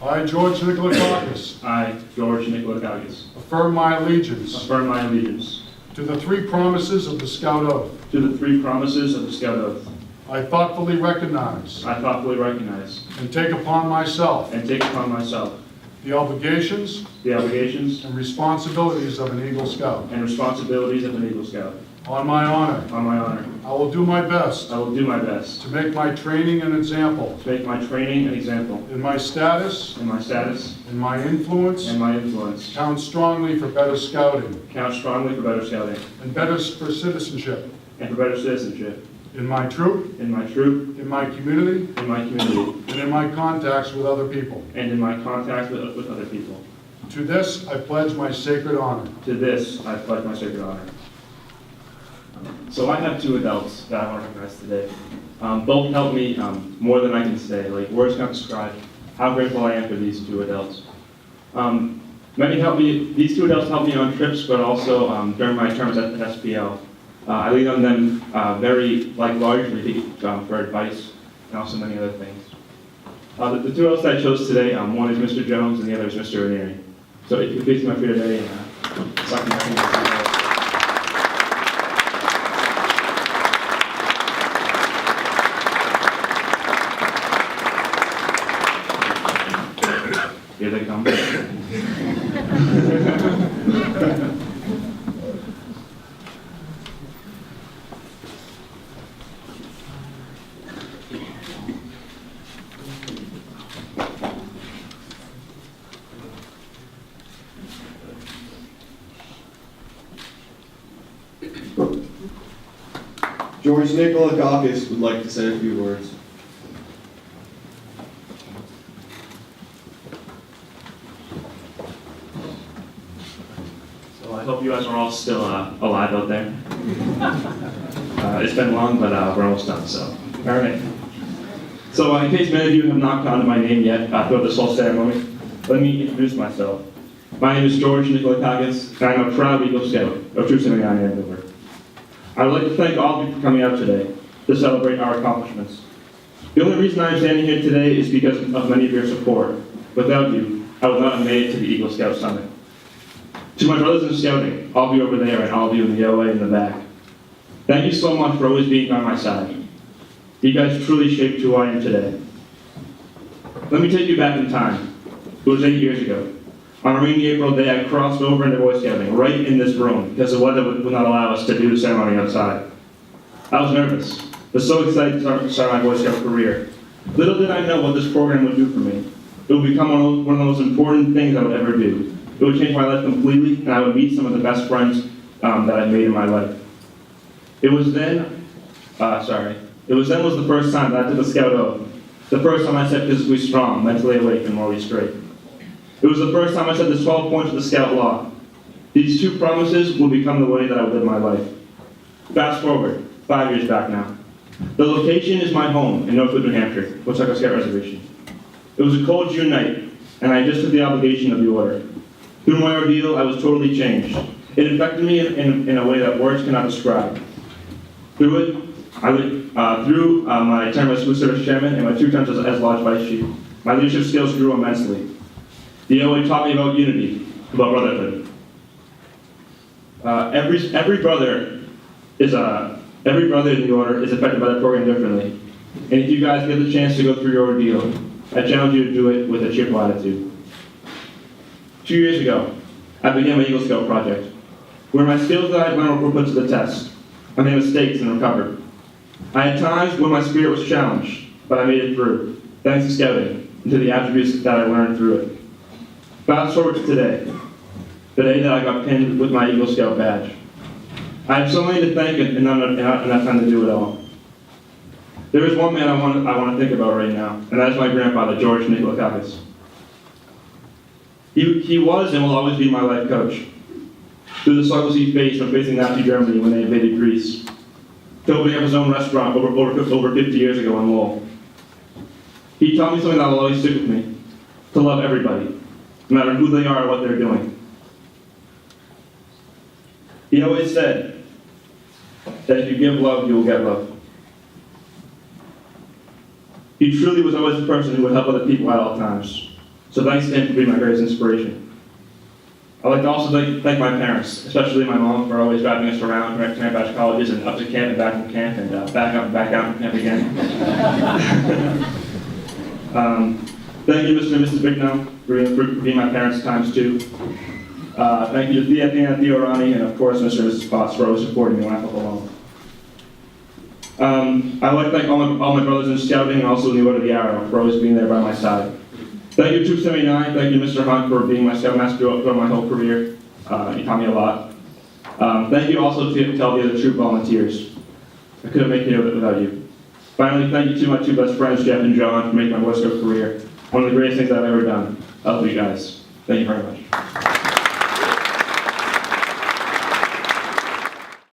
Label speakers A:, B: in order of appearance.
A: I, George Nicolakakis,
B: I, George Nicolakakis,
A: affirm my allegiance
B: affirm my allegiance
A: to the three promises of the Scout Oath.
B: to the three promises of the Scout Oath.
A: I thoughtfully recognize
B: I thoughtfully recognize
A: and take upon myself
B: and take upon myself
A: the obligations
B: the obligations
A: and responsibilities of an Eagle Scout.
B: and responsibilities of an Eagle Scout.
A: On my honor,
B: On my honor,
A: I will do my best
B: I will do my best
A: to make my training an example
B: to make my training an example
A: in my status
B: and my status
A: and my influence
B: and my influence.
A: count strongly for better scouting
B: Count strongly for better scouting
A: and better for citizenship
B: and for better citizenship
A: in my troop,
B: in my troop,
A: in my community,
B: in my community,
A: and in my contacts with other people.
B: and in my contact with other people.
A: To this, I pledge my sacred honor.
B: To this, I pledge my sacred honor. So I have two adults that I want to recognize today. Both helped me more than I can say. Like, words can't describe how grateful I am for these two adults. These two adults helped me on trips, but also during my terms at SPL. I lean on them largely for advice and also many other things. The two adults that I chose today, one is Mr. Jones and the other is Mr. Ranieri. So if you could please come up here today and suck me back into the Here they come.
C: George Nicolakakis would like to say a few words.
B: So I hope you guys are all still alive out there. It's been long, but we're almost done, so. All right. So in case many of you have not gotten to my name yet throughout this whole ceremony, let me introduce myself. My name is George Nicolakakis, and I'm a proud Eagle Scout of Troop 79 Andover. I would like to thank all of you for coming out today to celebrate our accomplishments. The only reason I'm standing here today is because of many of your support. Without you, I would not have made it to the Eagle Scout Summit. To my brothers in scouting, all of you over there and all of you in the OA in the back, thank you so much for always being by my side. You guys truly shaped who I am today. Let me take you back in time. It was 8 years ago. On a rainy April day, I crossed over into Boy Scouting, right in this room, because the weather would not allow us to do the ceremony outside. I was nervous, but so excited to start my Boy Scout career. Little did I know what this program would do for me. It would become one of the most important things I would ever do. It would change my life completely, and I would meet some of the best friends that I've made in my life. It was then was the first time that I took the Scout Oath. The first time I said physically strong, mentally awake, and morally straight. It was the first time I said the 12 points of the Scout Law. These two promises will become the way that I would live my life. Fast forward, 5 years back now. The location is my home in Northwood, New Hampshire, Woodsucker Scout Reservation. It was a cold June night, and I just took the obligation of the order. Through my ordeal, I was totally changed. It affected me in a way that words cannot describe. Through my time as Food Service Chairman and my 2 terms as Lodge Vice Chief, my leadership skills grew immensely. The OA taught me about unity, about brotherhood. Every brother in the order is affected by the program differently. And if you guys get the chance to go through your ordeal, I challenge you to do it with a cheerful attitude. 2 years ago, I began my Eagle Scout project, where my skills that I had learned were put to the test. I made mistakes and recovered. I had times when my spirit was challenged, but I made it through, thanks to scouting and to the attributes that I learned through it. Fast forward to today, the day that I got pinned with my Eagle Scout badge. I have so many to thank and not enough time to do it all. There is one man I want to think about right now, and that is my grandfather, George Nicolakakis. He was and will always be my life coach. Through the struggles he faced from facing Nazi Germany when they invaded Greece, to opening up his own restaurant over 50 years ago in Lowell. He taught me something that will always stick with me, to love everybody, no matter who they are or what they're doing. He always said that if you give love, you will get love. He truly was always the person who would help other people at all times. So thanks to him for being my greatest inspiration. I'd like to also thank my parents, especially my mom, for always driving us around to Camp colleges and up to camp and back from camp and back up and back out from camp again. Thank you, Mr. and Mrs. Bicknell, for being my parents times two. Thank you to Thea and Theo Ronnie, and of course, Mr. and Mrs. Potts for always supporting me when I felt alone. I'd like to thank all my brothers in scouting and also in the Order of the Arrow for always being there by my side. Thank you, Troop 79. Thank you, Mr. Hunt, for being my scoutmaster throughout my whole career. You taught me a lot. Thank you also to all the other troop volunteers. I couldn't make it without you. Finally, thank you to my two best friends, Jeff and John, for making my Boy Scout career one of the greatest things I've ever done. I love you guys. Thank you very much.